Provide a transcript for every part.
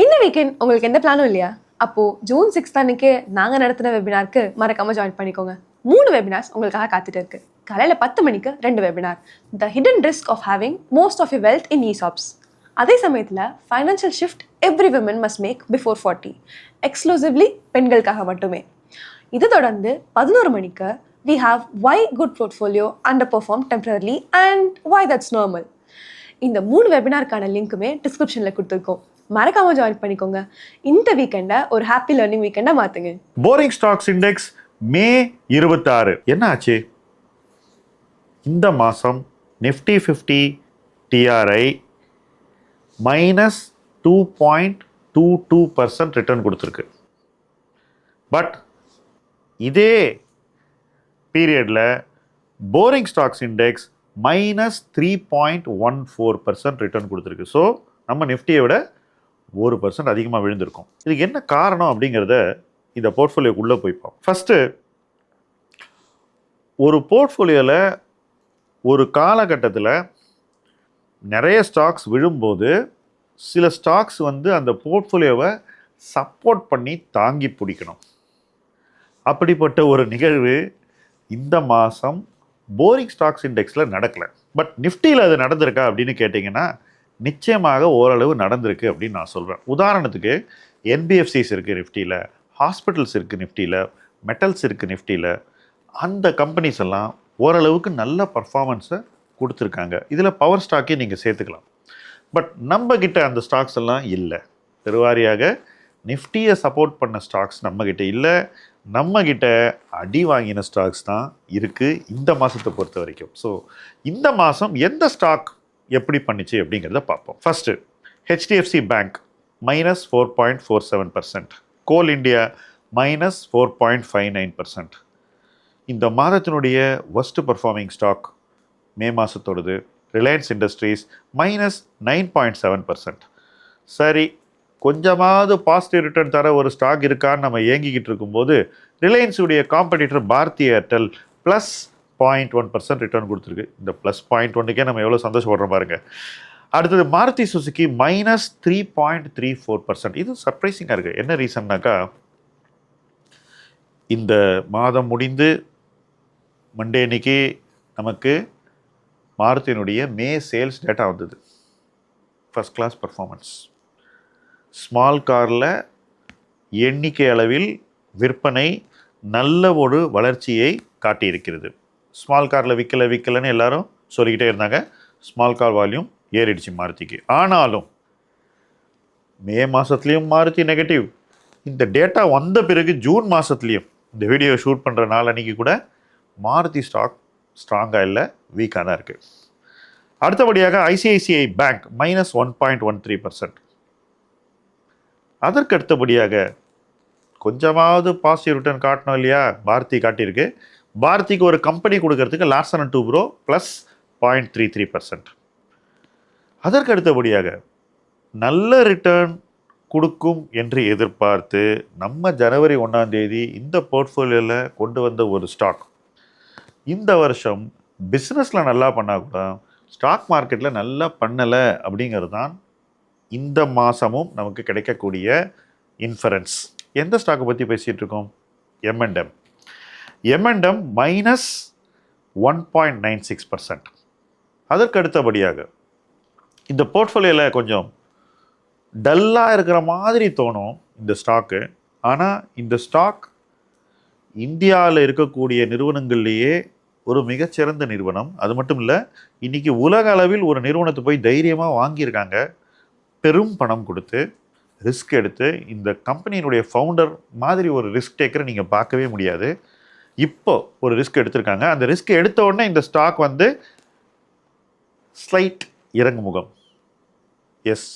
இந்த வீக்கெண்ட் உங்களுக்கு எந்த பிளானும் இல்லையா? அப்போ ஜூன் 6 அன்னைக்கு நாங்க நடத்தின வெபினாருக்கு மறக்காம ஜாயின் பண்ணிக்கோங்க. 3 வெபினார்ஸ் உங்களுக்காக காத்துட்டு இருக்கு. காலையில 10 மணிக்கு 2 webinar, the hidden risk of having most of your wealth in ESOPs. அதே சமயத்தில் financial shift every women must make before 40, exclusively பெண்களுக்காக மட்டுமே. இது தொடர்ந்து 11 மணிக்கு we have why good portfolio underperformed temporarily and why that's normal. இந்த 3 வெபினாருக்கான லிங்க்குமே டிஸ்கிரிப்ஷனில் கொடுத்துருக்கோம். மறக்காம ஜாயின் பண்ணிக்கோங்க. இந்த வீக்கெண்டை ஒரு ஹாப்பி லேர்னிங் வீக்கெண்டை மாற்றுங்க. போரிங் ஸ்டாக்ஸ் இண்டெக்ஸ் மே 26 என்ன ஆச்சு? இந்த மாதம் நிஃப்டி 50 டிஆர்ஐ -2.22% ரிட்டர்ன் கொடுத்துருக்கு. பட் இதே பீரியடில் போரிங் ஸ்டாக்ஸ் இண்டெக்ஸ் -3.14% ரிட்டர்ன் கொடுத்துருக்கு. ஸோ நம்ம நிஃப்டியை விட 1% அதிகமாக விழுந்திருக்கும். இதுக்கு என்ன காரணம் அப்படிங்கிறத இந்த போர்ட்ஃபோலியோக்குள்ளே போய்ப்போம். ஃபஸ்ட்டு, ஒரு போர்ட்ஃபோலியோவில் ஒரு காலகட்டத்தில் நிறைய ஸ்டாக்ஸ் விழும்போது சில ஸ்டாக்ஸ் அந்த போர்ட்ஃபோலியோவை சப்போர்ட் பண்ணி தாங்கி பிடிக்கணும். அப்படிப்பட்ட ஒரு நிகழ்வு இந்த மாதம் போரிங் ஸ்டாக்ஸ் இண்டெக்ஸில் நடக்கலை. பட் நிஃப்டியில் அது நடந்திருக்கா அப்படின்னு கேட்டிங்கன்னா நிச்சயமாக ஓரளவு நடந்திருக்கு அப்படின்னு நான் சொல்கிறேன். உதாரணத்துக்கு NBFCs இருக்குது நிஃப்டியில், ஹாஸ்பிட்டல்ஸ் இருக்குது நிஃப்டியில், மெட்டல்ஸ் இருக்குது நிஃப்டியில். அந்த கம்பெனிஸ் எல்லாம் ஓரளவுக்கு நல்ல பர்ஃபார்மன்ஸை கொடுத்துருக்காங்க. இதில் பவர் ஸ்டாக்கே நீங்கள் சேர்த்துக்கலாம். பட் நம்மக்கிட்ட அந்த ஸ்டாக்ஸ் எல்லாம் இல்லை. பெருவாரியாக நிஃப்டியை சப்போர்ட் பண்ண ஸ்டாக்ஸ் நம்மக்கிட்ட இல்லை. நம்மக்கிட்ட அடி வாங்கின ஸ்டாக்ஸ் தான் இருக்குது இந்த மாதத்தை பொறுத்த வரைக்கும். ஸோ இந்த மாதம் எந்த ஸ்டாக் எப்படி பண்ணிச்சு அப்படிங்கிறத பார்ப்போம். ஃபஸ்ட்டு HDFC பேங்க் -4.47%, கோல் இண்டியா -4.59%. இந்த மாதத்தினுடைய ஒஸ்ட் பர்ஃபார்மிங் ஸ்டாக் மே மாதத்தோடது ரிலையன்ஸ் இண்டஸ்ட்ரீஸ் -9.7%. சரி, கொஞ்சமாவது பாசிட்டிவ் ரிட்டர்ன் தர ஒரு ஸ்டாக் இருக்கான்னு நம்ம ஏங்கிக்கிட்டு இருக்கும்போது ரிலையன்ஸுடைய காம்படிட்டர் பாரதி ஏர்டெல் +0.1% ரிட்டர்ன் கொடுத்துருக்கு. இந்த +0.1க்கே நம்ம எவ்வளோ சந்தோஷப்படுறோம் பாருங்க. அடுத்தது மாருதி சுசுகி -3.34%. இது சர்ப்ரைசிங்காக இருக்குது. என்ன ரீசன்னாக்கா, இந்த மாதம் முடிந்து மண்டே அன்னைக்கு நமக்கு மாருதியினுடைய மே சேல்ஸ் டேட்டா வந்தது. First class performance. ஸ்மால் காரில் எண்ணிக்கை அளவில் விற்பனை நல்ல ஒரு வளர்ச்சியை காட்டியிருக்கிறது. ஸ்மால் காரில் விற்கலைன்னு எல்லாரும் சொல்லிக்கிட்டே இருந்தாங்க. ஸ்மால் கார் வால்யூம் ஏறிடுச்சு மாருதிக்கு. ஆனாலும் மே மாதத்துலேயும் மாருதி நெகட்டிவ். இந்த டேட்டா வந்த பிறகு ஜூன் மாதத்துலேயும் இந்த வீடியோ ஷூட் பண்ணுற நாள் அன்றைக்கி கூட மாருதி ஸ்டாக் ஸ்ட்ராங்காக இல்லை, வீக்காக தான் இருக்குது. அடுத்தபடியாக ICICI பேங்க் -1.13%. அதற்கு அடுத்தபடியாக கொஞ்சமாவது பாசிட்டிவ் ரிட்டர்ன் காட்டணும் இல்லையா, பாரதி காட்டியிருக்கு. பாரதிக்கு ஒரு கம்பெனி கொடுக்கறதுக்கு லார்சன் அண்ட் டூப்ரோ +0.33%. அதற்கு அடுத்தபடியாக நல்ல ரிட்டர்ன் கொடுக்கும் என்று எதிர்பார்த்து நம்ம ஜனவரி 1ஆம் தேதி இந்த போர்ட்ஃபோலியோவில் கொண்டு வந்த ஒரு ஸ்டாக் இந்த வருஷம் பிஸ்னஸில் நல்லா பண்ணால் கூட ஸ்டாக் மார்க்கெட்டில் நல்லா பண்ணலை அப்படிங்கிறது தான் இந்த மாதமும் நமக்கு கிடைக்கக்கூடிய இன்ஃபரன்ஸ். எந்த ஸ்டாக்கை பற்றி பேசிகிட்டு இருக்கோம்? M&M -1.96%. அதற்கு அடுத்தபடியாக இந்த போர்ட்ஃபோலியோவில் கொஞ்சம் டல்லாக இருக்கிற மாதிரி தோணும் இந்த ஸ்டாக்கு. ஆனால் இந்த ஸ்டாக் இந்தியாவில் இருக்கக்கூடிய நிறுவனங்கள்லேயே ஒரு மிகச்சிறந்த நிறுவனம். அது மட்டும் இல்லை, இன்றைக்கி உலக அளவில் ஒரு நிறுவனத்தை போய் தைரியமாக வாங்கியிருக்காங்க. பெரும் பணம் கொடுத்து ரிஸ்க் எடுத்து. இந்த கம்பெனியினுடைய ஃபவுண்டர் மாதிரி ஒரு ரிஸ்க் டேக்கரை நீங்கள் பார்க்கவே முடியாது. இப்போ ஒரு ரிஸ்க் எடுத்திருக்காங்க. அந்த ரிஸ்க் எடுத்த உடனே இந்த ஸ்டாக் ஸ்லைட் இறங்குமுகம். எஸ்,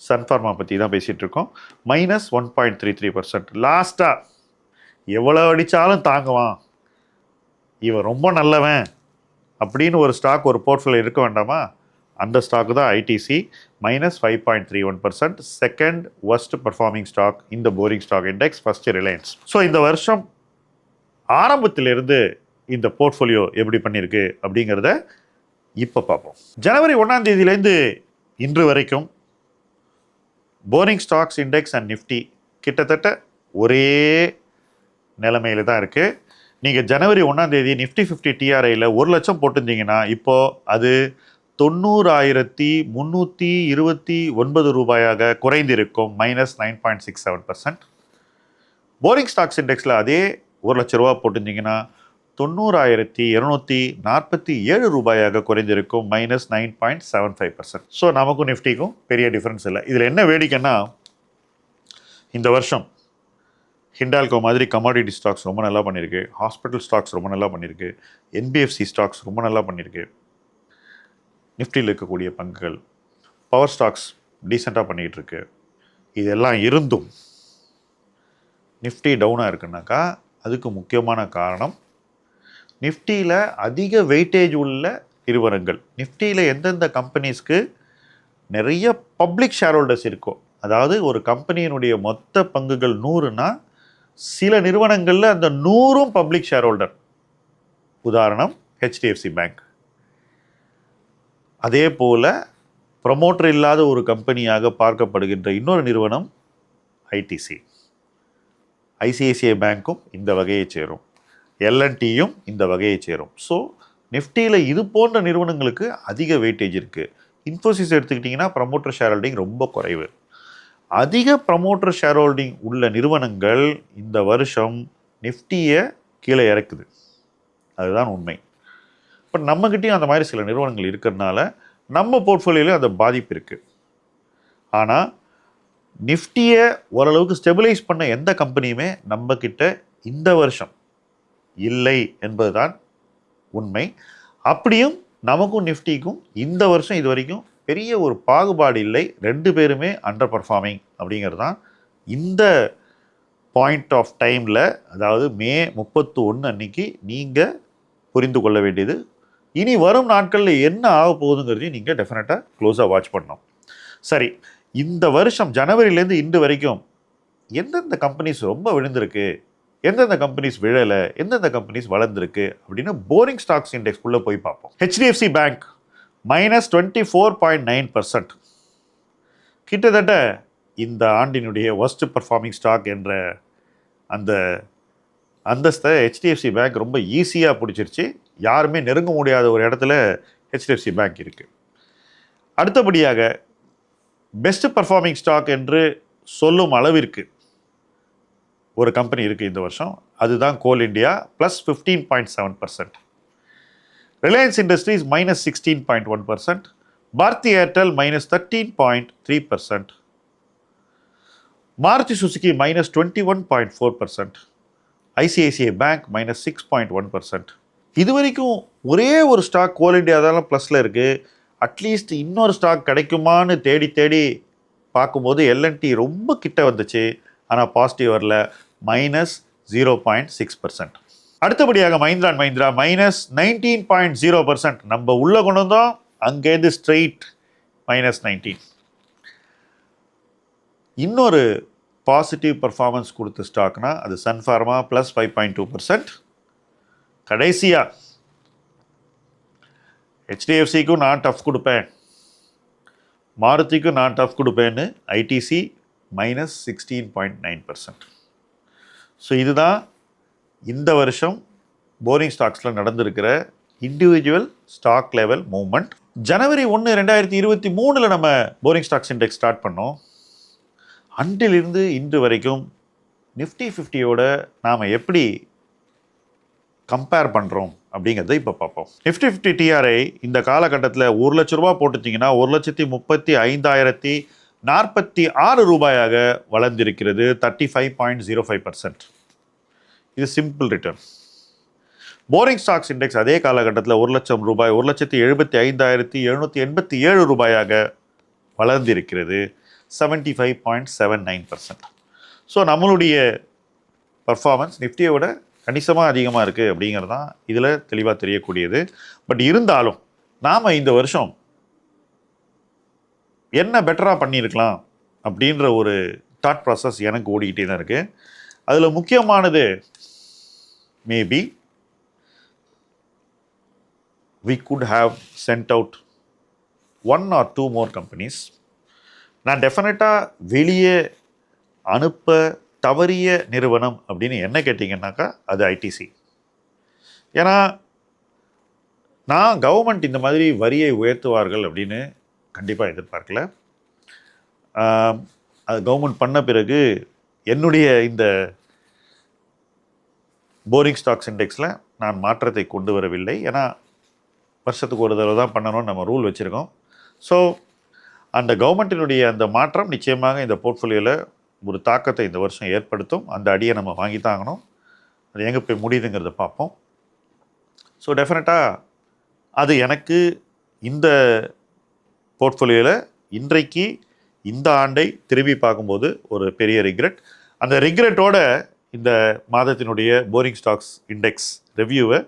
சன்ஃபார்மா பற்றி தான் பேசிகிட்டு இருக்கோம். -1.33%. லாஸ்ட்டாக எவ்வளோ அடித்தாலும் தாங்குவான், இவன் ரொம்ப நல்லவன் அப்படின்னு ஒரு ஸ்டாக் ஒரு போர்ட்ஃபோலியோ இருக்க வேண்டாமா? அந்த ஸ்டாக்கு தான் ITC -5.31%. Second worst performing stock இந்த boring stock index. First Reliance. So இந்த வருஷம் ஆரம்பத்திலிருந்து இந்த போர்ட்ஃபோலியோ எப்படி பண்ணியிருக்கு அப்படிங்கிறத இப்போ பார்ப்போம். ஜனவரி 1ஆம் தேதியிலேருந்து இன்று வரைக்கும் boring stocks index and Nifty கிட்டத்தட்ட ஒரே நிலைமையில தான் இருக்குது. நீங்கள் ஜனவரி 1ஆம் தேதி நிஃப்டி 50 டிஆர்ஐயில் 1 லட்சம் போட்டிருந்தீங்கன்னா இப்போது அது 90,329 ரூபாயாக குறைந்திருக்கும், -9.67%. போரிங் ஸ்டாக்ஸ் இண்டெக்ஸில் அதே 1 லட்ச ரூபா போட்டிருந்தீங்கன்னா 90,247 ரூபாயாக குறைந்திருக்கும், -9.75%. ஸோ நமக்கும் நிஃப்டிக்கும் பெரிய டிஃப்ரென்ஸ் இல்லை. இதில் என்ன வேடிக்கைன்னா, இந்த வருஷம் ஹிண்டால்கோ மாதிரி கமாடிட்டி ஸ்டாக்ஸ் ரொம்ப நல்லா பண்ணியிருக்கு, ஹாஸ்பிட்டல் ஸ்டாக்ஸ் ரொம்ப நல்லா பண்ணியிருக்கு, என்பிஎஃப்சி ஸ்டாக்ஸ் ரொம்ப நல்லா பண்ணியிருக்கு, நிஃப்டியில் இருக்கக்கூடிய பங்குகள், பவர் ஸ்டாக்ஸ் டீசெண்டாக பண்ணிக்கிட்டு இருக்கு. இதெல்லாம் இருந்தும் நிஃப்டி டவுனாக இருக்குன்னாக்கா அதுக்கு முக்கியமான காரணம் நிஃப்டியில் அதிக வெயிட்டேஜ் உள்ள நிறுவனங்கள், நிஃப்டியில் எந்தெந்த கம்பெனிஸ்க்கு நிறைய பப்ளிக் ஷேர் ஹோல்டர்ஸ் இருக்கும். அதாவது ஒரு கம்பெனியினுடைய மொத்த பங்குகள் 100னா சில நிறுவனங்களில் அந்த 100ம் பப்ளிக் ஷேர் ஹோல்டர். உதாரணம் ஹெச்டிஎஃப்சி பேங்க். அதே போல் ப்ரமோட்டர் இல்லாத ஒரு கம்பெனியாக பார்க்கப்படுகின்ற இன்னொரு நிறுவனம் ஐடிசி. ஐசிஐசிஐ பேங்க்கும் இந்த வகையை சேரும், எல்என்டியும் இந்த வகையை சேரும். ஸோ நிஃப்டியில் இது போன்ற நிறுவனங்களுக்கு அதிக வெயிட்டேஜ் இருக்குது. இன்ஃபோசிஸ் எடுத்துக்கிட்டிங்கன்னா ப்ரமோட்டர் ஷேர் ஹோல்டிங் ரொம்ப குறைவு. அதிக ப்ரமோட்டர் ஷேர் ஹோல்டிங் உள்ள நிறுவனங்கள் இந்த வருஷம் நிஃப்டியை கீழே இறக்குது. அதுதான் உண்மை. பட் நம்மக்கிட்டையும் அந்த மாதிரி சில நிறுவனங்கள் இருக்கிறதுனால நம்ம போர்ட்ஃபோலியோவில் அந்த பாதிப்பு இருக்குது. ஆனால் நிஃப்டியை ஓரளவுக்கு ஸ்டெபிலைஸ் பண்ண எந்த கம்பெனியுமே நம்மக்கிட்ட இந்த வருஷம் இல்லை என்பதுதான் உண்மை. அப்படியும் நமக்கும் நிஃப்டிக்கும் இந்த வருஷம் இது வரைக்கும் பெரிய ஒரு பாகுபாடு இல்லை. 2 பேருமே அண்டர் பர்ஃபார்மிங் அப்படிங்கிறது தான் இந்த பாயிண்ட் ஆஃப் டைமில், அதாவது மே 31 அன்னைக்கு நீங்கள் புரிந்து கொள்ள வேண்டியது. இனி வரும் நாட்களில் என்ன ஆக போகுதுங்கிறதையும் நீங்கள் டெஃபினட்டாக க்ளோஸாக வாட்ச் பண்ணணும். சரி, இந்த வருஷம் ஜனவரியிலேருந்து இன்று வரைக்கும் எந்தெந்த கம்பெனிஸ் ரொம்ப விழுந்திருக்கு, எந்தெந்த கம்பெனிஸ் விழலை, எந்தெந்த கம்பெனிஸ் வளர்ந்துருக்கு அப்படின்னு போரிங் ஸ்டாக்ஸ் இண்டெக்ஸ்குள்ளே போய் பார்ப்போம். HDFC bank -24.9%. கிட்டத்தட்ட இந்த ஆண்டினுடைய ஒர்ஸ்ட் பர்ஃபார்மிங் ஸ்டாக் என்ற அந்த அந்தஸ்தை ஹெச்டிஎஃப்சி பேங்க் ரொம்ப ஈஸியாக பிடிச்சிருச்சு. யாருமே நெருங்க முடியாத ஒரு இடத்துல ஹெச்டிஎஃப்சி பேங்க் இருக்குது. அடுத்தபடியாக பெஸ்ட் பர்ஃபார்மிங் ஸ்டாக் என்று சொல்லும் அளவிற்கு ஒரு கம்பெனி இருக்குது இந்த வருஷம். அதுதான் coal India +15.7%. Reliance Industries -16.1%. Bharti Airtel -13.3%. Maruti Suzuki -21.4%. ICICI bank -6.1%. இது வரைக்கும் ஒரே ஒரு ஸ்டாக் கோல் இண்டியா தான் ப்ளஸில் இருக்குது. அட்லீஸ்ட் இன்னொரு ஸ்டாக் கிடைக்குமான்னு தேடி தேடி பார்க்கும்போது எல்என்டி ரொம்ப கிட்ட வந்துச்சு, ஆனால் பாசிட்டிவ் வரல, -0.6%. அடுத்தபடியாக மஹிந்திரா அண்ட் மஹிந்திரா -19.0%. நம்ம உள்ளே கொண்டு வந்தோம், அங்கேருந்து ஸ்ட்ரெயிட் -19. இன்னொரு பாசிட்டிவ் பர்ஃபார்மன்ஸ் கொடுத்த ஸ்டாக்னா அது சன் ஃபார்மா +5.2%. கடைசியாக ஹெச்டிஎஃப்சிக்கும் நான் டஃப் கொடுப்பேன், மாருதிக்கும் நான் டஃப் கொடுப்பேன்னு ஐடிசி -16.9%. ஸோ இதுதான் இந்த வருஷம் போரிங் ஸ்டாக்ஸில் நடந்திருக்கிற இண்டிவிஜுவல் ஸ்டாக் லெவல் மூவ்மெண்ட். ஜனவரி 1, 2023 நம்ம போரிங் ஸ்டாக்ஸ் இண்டெக்ஸ் ஸ்டார்ட் பண்ணோம். அன்றிலிருந்து இன்று வரைக்கும் நிஃப்டி 50யோட நாம் எப்படி கம்பேர் பண்ணுறோம் அப்படிங்கிறத இப்போ பார்ப்போம். நிஃப்டி 50 டிஆர்ஐ இந்த காலகட்டத்தில் 1 லட்ச ரூபா போட்டுட்டிங்கன்னா 1,35,546 ரூபாயாக வளர்ந்திருக்கிறது, 35.05%. இது simple return. Boring stocks index அதே காலகட்டத்தில் 1 லட்சம் ரூபாய் 1,75,787 ரூபாயாக வளர்ந்திருக்கிறது, 75.79%. ஸோ நம்மளுடைய பர்ஃபார்மன்ஸ் நிஃப்டியோட கணிசமாக அதிகமாக இருக்குது அப்படிங்கிறது தான் இதில் தெளிவாக தெரியக்கூடியது. பட் இருந்தாலும் நாம் இந்த வருஷம் என்ன பெட்டராக பண்ணியிருக்கலாம் அப்படின்ற ஒரு தாட் ப்ராசஸ் எனக்கு ஓடிக்கிட்டே தான் இருக்குது. அதில் முக்கியமானது maybe we could have sent out 1 or 2 more companies நான் டெஃபினட்டாக வெளியே அனுப்ப தவறிய நிறுவனம் அப்படின்னு என்ன கேட்டிங்கன்னாக்கா அது ஐடிசி. ஏன்னா நான் கவர்மெண்ட் இந்த மாதிரி வரியை உயர்த்துவார்கள் அப்படின்னு கண்டிப்பாக எதிர்பார்க்கல. அது கவர்மெண்ட் பண்ண பிறகு என்னுடைய இந்த போரிங் ஸ்டாக்ஸ் இண்டெக்ஸில் நான் மாற்றத்தை கொண்டு வரவில்லை. ஏன்னா வருஷத்துக்கு ஒரு தடவை தான் பண்ணணும்னு நம்ம ரூல் வச்சுருக்கோம். ஸோ அந்த கவர்மெண்ட்டினுடைய அந்த மாற்றம் நிச்சயமாக இந்த போர்ட்ஃபோலியோவில் ஒரு தாக்கத்தை இந்த வருஷம் ஏற்படுத்தும். அந்த அடியை நம்ம வாங்கி தாங்கணும். அது எங்கே போய் முடியுதுங்கிறத பார்ப்போம். ஸோ டெஃபினட்டாக அது எனக்கு இந்த போர்ட்ஃபோலியோவில் இன்றைக்கு இந்த ஆண்டை திரும்பி பார்க்கும்போது ஒரு பெரிய ரிக்ரெட். அந்த ரிக்ரெட்டோட இந்த மாதத்தினுடைய போரிங் ஸ்டாக்ஸ் இண்டெக்ஸ் ரிவ்யூவை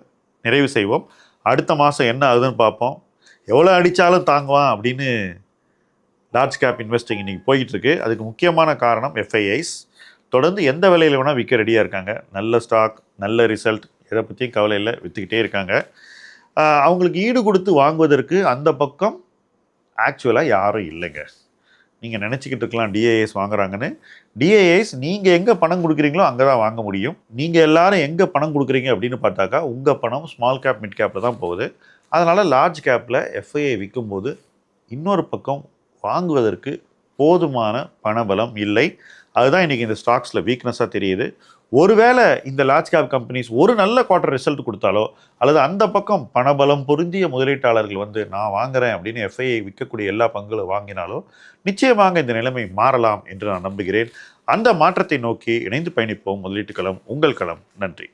நிறைவு செய்வோம். அடுத்த மாதம் என்ன ஆகுதுன்னு பார்ப்போம். எவ்வளோ அடித்தாலும் தாங்குவான் அப்படின்னு லார்ஜ் கேப் இன்வெஸ்டிங் இன்றைக்கி போய்கிட்டுருக்கு. அதுக்கு முக்கியமான காரணம் எஃப்ஐஐஸ் தொடர்ந்து எந்த விலையில் வேணால் விற்க ரெடியாக இருக்காங்க. நல்ல ஸ்டாக், நல்ல ரிசல்ட், எதை பற்றியும் கவலை இல்லை, விற்றுக்கிட்டே இருக்காங்க. அவங்களுக்கு ஈடு கொடுத்து வாங்குவதற்கு அந்த பக்கம் ஆக்சுவலாக யாரும் இல்லைங்க. நீங்கள் நினச்சிக்கிட்டு இருக்கலாம் டிஏஎஸ் வாங்குறாங்கன்னு. டிஏஎஸ் நீங்கள் எங்கே பணம் கொடுக்குறீங்களோ அங்கே தான் வாங்க முடியும். நீங்கள் எல்லாரும் எங்கே பணம் கொடுக்குறீங்க அப்படின்னு பார்த்தாக்கா உங்கள் பணம் ஸ்மால் கேப் மிட் கேப்பில் தான் போகுது. அதனால் லார்ஜ் கேப்பில் எஃப்ஐஐ விற்கும்போது இன்னொரு பக்கம் வாங்குவதற்கு போதுமான பணபலம் இல்லை. அதுதான் இன்றைக்கி இந்த ஸ்டாக்ஸில் வீக்னஸாக தெரியுது. ஒருவேளை இந்த லார்ஜ் கேப் கம்பெனிஸ் ஒரு நல்ல குவார்ட்டர் ரிசல்ட் கொடுத்தாலோ அல்லது அந்த பக்கம் பணபலம் பொருந்திய முதலீட்டாளர்கள் வந்து நான் வாங்குறேன் அப்படின்னு எஃப்ஐஐ விற்கக்கூடிய எல்லா பங்குகளும் வாங்கினாலோ நிச்சயமாக இந்த நிலைமை மாறலாம் என்று நான் நம்புகிறேன். அந்த மாற்றத்தை நோக்கி இணைந்து பயணிப்போம். முதலீட்டு களம் உங்கள் களம். நன்றி.